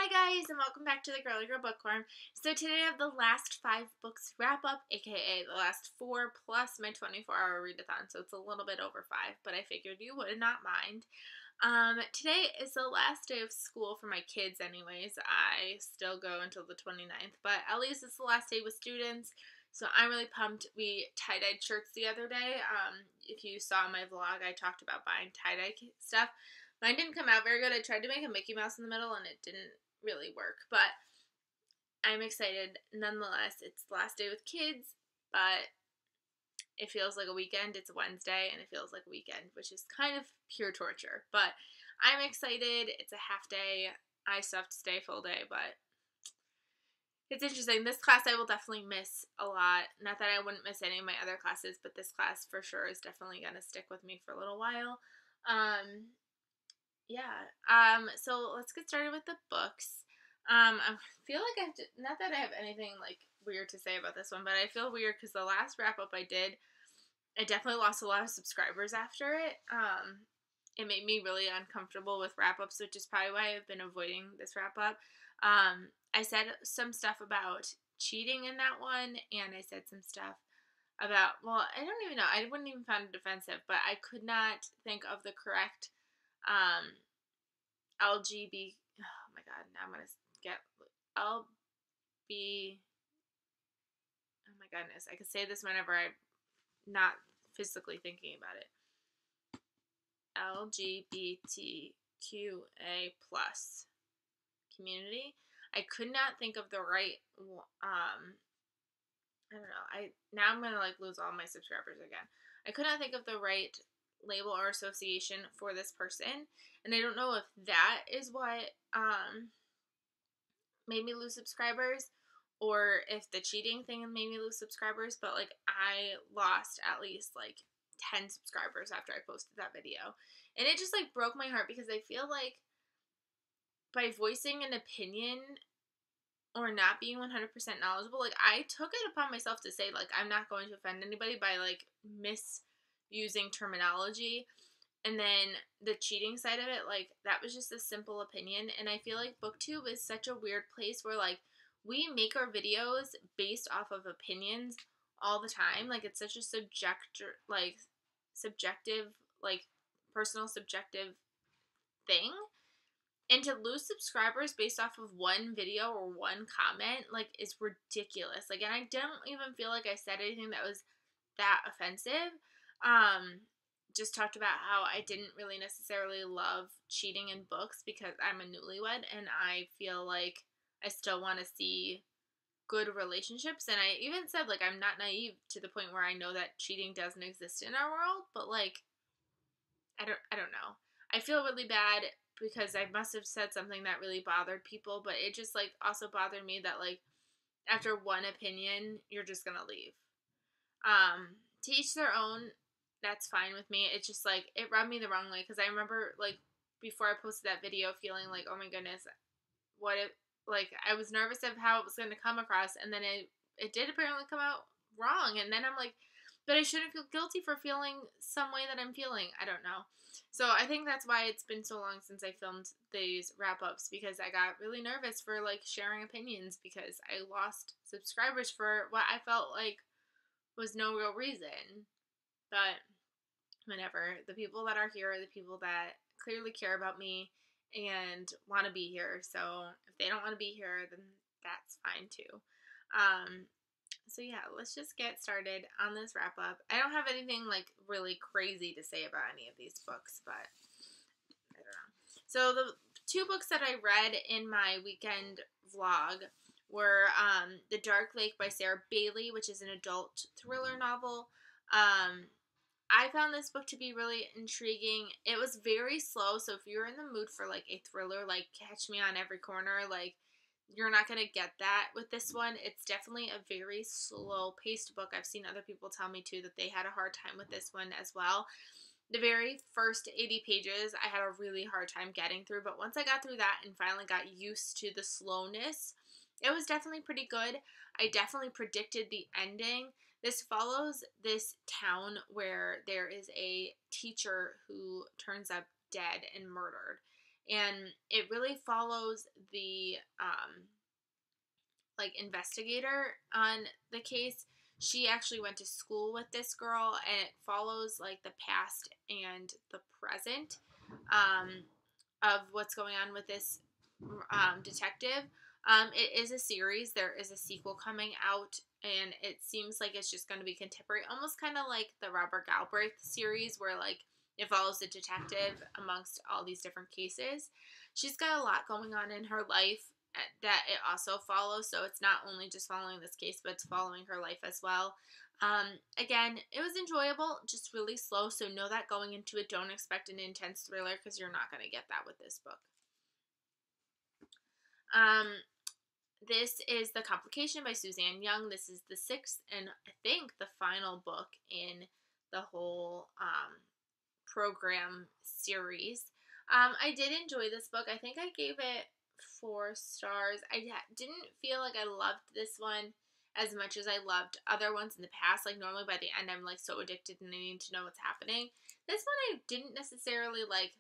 Hi guys, and welcome back to the Girly Girl Bookworm. So today I have the last 5 books wrap up, aka the last 4 plus my 24-hour readathon, so it's a little bit over 5, but I figured you would not mind. Today is the last day of school for my kids anyways. I still go until the 29th, but at least it's the last day with students, so I'm really pumped. We tie-dyed shirts the other day. If you saw my vlog, I talked about buying tie-dye stuff. Mine didn't come out very good. I tried to make a Mickey Mouse in the middle and it didn't really work, but I'm excited nonetheless. It's the last day with kids, but it feels like a weekend. It's a Wednesday and it feels like a weekend, which is kind of pure torture, but I'm excited. It's a half day. I still have to stay full day, but it's interesting. This class I will definitely miss a lot. Not that I wouldn't miss any of my other classes, but this class for sure is definitely going to stick with me for a little while. So let's get started with the books. I feel like I have to, not that I have anything like weird to say about this one, but I feel weird because the last wrap up I did, I definitely lost a lot of subscribers after it. It made me really uncomfortable with wrap ups, which is probably why I've been avoiding this wrap up. I said some stuff about cheating in that one, and I said some stuff about, well, I don't even know, I wouldn't even find it offensive, but I could not think of the correct LGB. Oh my god! Now I'm gonna get LB. Oh my goodness! I could say this whenever I'm not physically thinking about it. LGBTQA plus community. I could not think of the right. I don't know. Now I'm gonna like lose all my subscribers again. I could not think of the right label or association for this person, and I don't know if that is what made me lose subscribers or if the cheating thing made me lose subscribers, but like I lost at least like 10 subscribers after I posted that video, and it just like broke my heart because I feel like by voicing an opinion or not being 100% knowledgeable, like I took it upon myself to say like I'm not going to offend anybody by like misusing terminology. And then the cheating side of it, like, that was just a simple opinion. And I feel like BookTube is such a weird place where, like, we make our videos based off of opinions all the time. Like, it's such a subjective, like, personal subjective thing. And to lose subscribers based off of one video or one comment, like, is ridiculous. Like, and I don't even feel like I said anything that was that offensive. Just talked about how I didn't really necessarily love cheating in books because I'm a newlywed and I feel like I still want to see good relationships. And I even said like I'm not naive to the point where I know that cheating doesn't exist in our world, but like I don't know. I feel really bad because I must have said something that really bothered people, but it just like also bothered me that like after one opinion you're just gonna leave. To each their own. That's fine with me. It's just like it rubbed me the wrong way because I remember like before I posted that video feeling like, oh my goodness, what if like I was nervous of how it was going to come across, and then it did apparently come out wrong, and then I'm like, but I shouldn't feel guilty for feeling some way that I'm feeling. I don't know. So I think that's why it's been so long since I filmed these wrap ups, because I got really nervous for like sharing opinions because I lost subscribers for what I felt like was no real reason. But whenever the people that are here are the people that clearly care about me and want to be here. So if they don't want to be here, then that's fine too. So yeah, let's just get started on this wrap up. I don't have anything like really crazy to say about any of these books, but I don't know. So the 2 books that I read in my weekend vlog were The Dark Lake by Sarah Bailey, which is an adult thriller novel. I found this book to be really intriguing. It was very slow, so if you're in the mood for like a thriller, like Catch Me on Every Corner, like you're not going to get that with this one. It's definitely a very slow-paced book. I've seen other people tell me too that they had a hard time with this one as well. The very first 80 pages I had a really hard time getting through, but once I got through that and finally got used to the slowness, it was definitely pretty good. I definitely predicted the ending. This follows this town where there is a teacher who turns up dead and murdered. and it really follows the like investigator on the case. She actually went to school with this girl, and it follows like the past and the present of what's going on with this detective. It is a series. There is a sequel coming out, and it seems like it's just going to be contemporary, almost kind of like the Robert Galbraith series, where like it follows the detective amongst all these different cases. She's got a lot going on in her life that it also follows, so it's not only just following this case, but it's following her life as well. Again, it was enjoyable, just really slow, so know that going into it. Don't expect an intense thriller, because you're not going to get that with this book. This is The Complication by Suzanne Young. This is the 6th and I think the final book in the whole program series. I did enjoy this book. I think I gave it 4 stars. I didn't feel like I loved this one as much as I loved other ones in the past. Like normally by the end I'm like so addicted and I need to know what's happening. This one I didn't necessarily like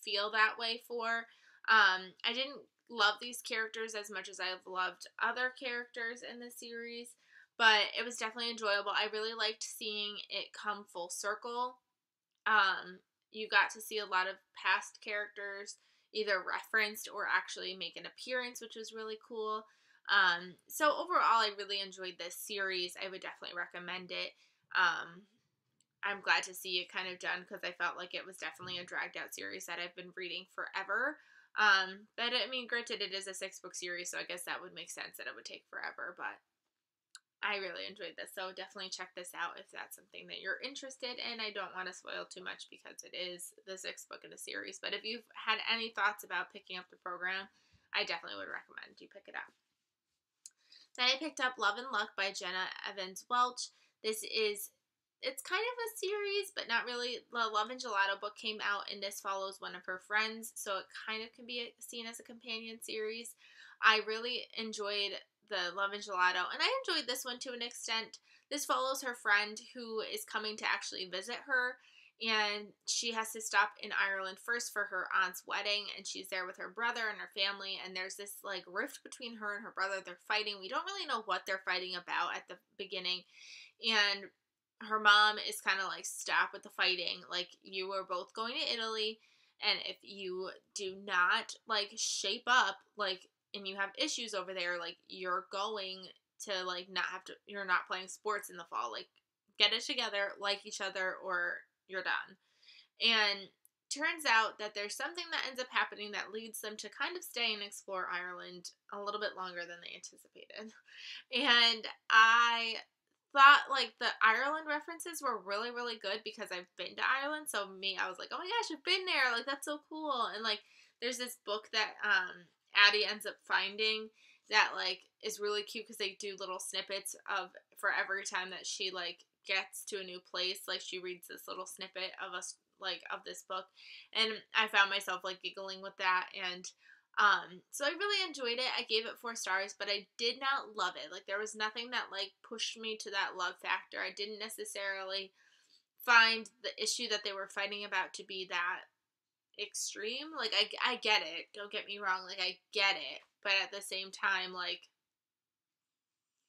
feel that way for. I didn't love these characters as much as I've loved other characters in the series, but it was definitely enjoyable. I really liked seeing it come full circle. You got to see a lot of past characters either referenced or actually make an appearance, which was really cool. So overall, I really enjoyed this series. I would definitely recommend it. I'm glad to see it kind of done, because I felt like it was definitely a dragged out series that I've been reading forever. But I mean, granted, it is a 6-book series, so I guess that would make sense that it would take forever, but I really enjoyed this, so definitely check this out if that's something that you're interested in. I don't want to spoil too much because it is the 6th book in a series, but if you've had any thoughts about picking up the program, I definitely would recommend you pick it up. Then I picked up Love and Luck by Jenna Evans Welch. It's kind of a series, but not really. The Love and Gelato book came out, and this follows one of her friends, so it kind of can be seen as a companion series. I really enjoyed the Love and Gelato, and I enjoyed this one to an extent. This follows her friend who is coming to actually visit her, and she has to stop in Ireland first for her aunt's wedding, and she's there with her brother and her family, and there's this like rift between her and her brother. They're fighting. We don't really know what they're fighting about at the beginning, and her mom is kind of like, stop with the fighting. Like, you are both going to Italy, and if you do not like shape up, like, and you have issues over there, like, you're going to like you're not playing sports in the fall. Like, get it together, like each other, or you're done. And turns out that there's something that ends up happening that leads them to kind of stay and explore Ireland a little bit longer than they anticipated. And I thought like the Ireland references were really, really good because I've been to Ireland. So I was like, oh my gosh, I've been there. Like, that's so cool. And like, there's this book that Addie ends up finding that like is really cute, because they do little snippets of for every time that she like gets to a new place. Like, she reads this little snippet of us like of this book, and I found myself like giggling with that. And so I really enjoyed it. I gave it 4 stars, but I did not love it. Like, there was nothing that like pushed me to that love factor. I didn't necessarily find the issue that they were fighting about to be that extreme. Like, I get it. Don't get me wrong. Like, I get it. But at the same time, like,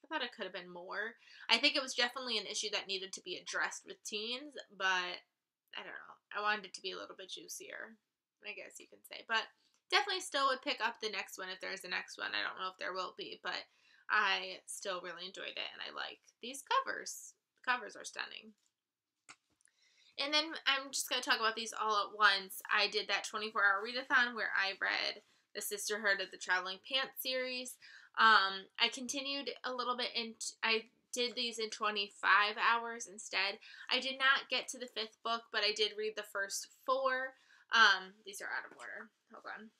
I thought it could have been more. I think it was definitely an issue that needed to be addressed with teens, but I don't know. I wanted it to be a little bit juicier, I guess you can say. But definitely still would pick up the next one if there's a next one. I don't know if there will be, but I still really enjoyed it, and I like these covers. The covers are stunning. And then I'm just going to talk about these all at once. I did that 24-hour readathon where I read the Sisterhood of the Traveling Pants series. I continued a little bit, I did these in 25 hours instead. I did not get to the 5th book, but I did read the first 4. These are out of order. Hold on.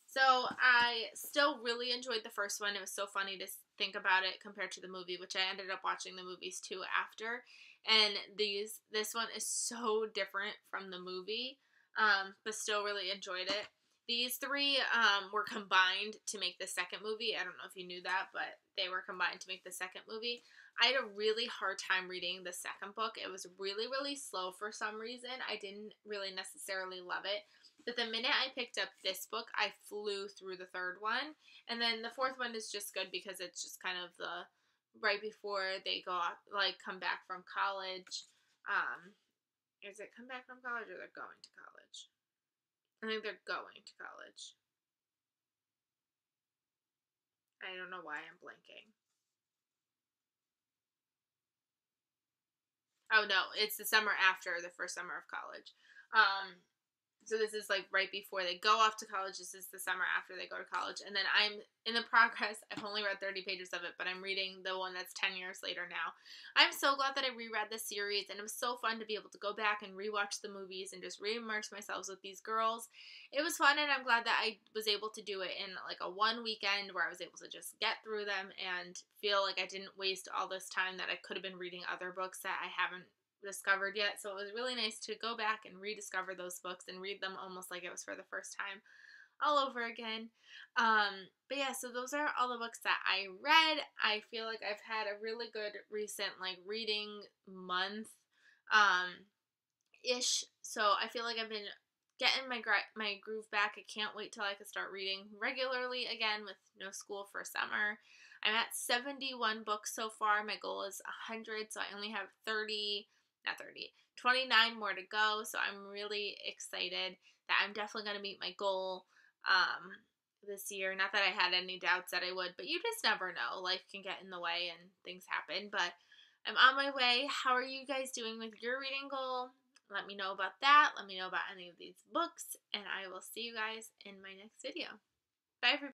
So I still really enjoyed the first one. It was so funny to think about it compared to the movie, which I ended up watching the movies too after. And this one is so different from the movie, but still really enjoyed it. These 3 were combined to make the second movie. I don't know if you knew that, but they were combined to make the second movie. I had a really hard time reading the second book. It was really, really slow for some reason. I didn't really necessarily love it. But the minute I picked up this book, I flew through the third one. And then the fourth one is just good because it's just kind of the right before they go off, like come back from college. Is it come back from college or they're going to college? I think they're going to college. I don't know why I'm blanking. Oh no, it's the summer after the first summer of college. So this is like right before they go off to college. This is the summer after they go to college. And then I'm in the progress. I've only read 30 pages of it, but I'm reading the one that's 10 years later now. I'm so glad that I reread this series, and it was so fun to be able to go back and rewatch the movies and just re-immerse myself with these girls. It was fun, and I'm glad that I was able to do it in like a one weekend where I was able to just get through them and feel like I didn't waste all this time that I could have been reading other books that I haven't discovered yet. So it was really nice to go back and rediscover those books and read them almost like it was for the first time all over again. But yeah, so those are all the books that I read. I feel like I've had a really good recent like reading month ish. So I feel like I've been getting my groove back. I can't wait till I can start reading regularly again with no school for summer. I'm at 71 books so far. My goal is 100, so I only have 29 more to go. So I'm really excited that I'm definitely going to meet my goal this year. Not that I had any doubts that I would, but you just never know. Life can get in the way and things happen, but I'm on my way. How are you guys doing with your reading goal? Let me know about that. Let me know about any of these books, and I will see you guys in my next video. Bye, everybody.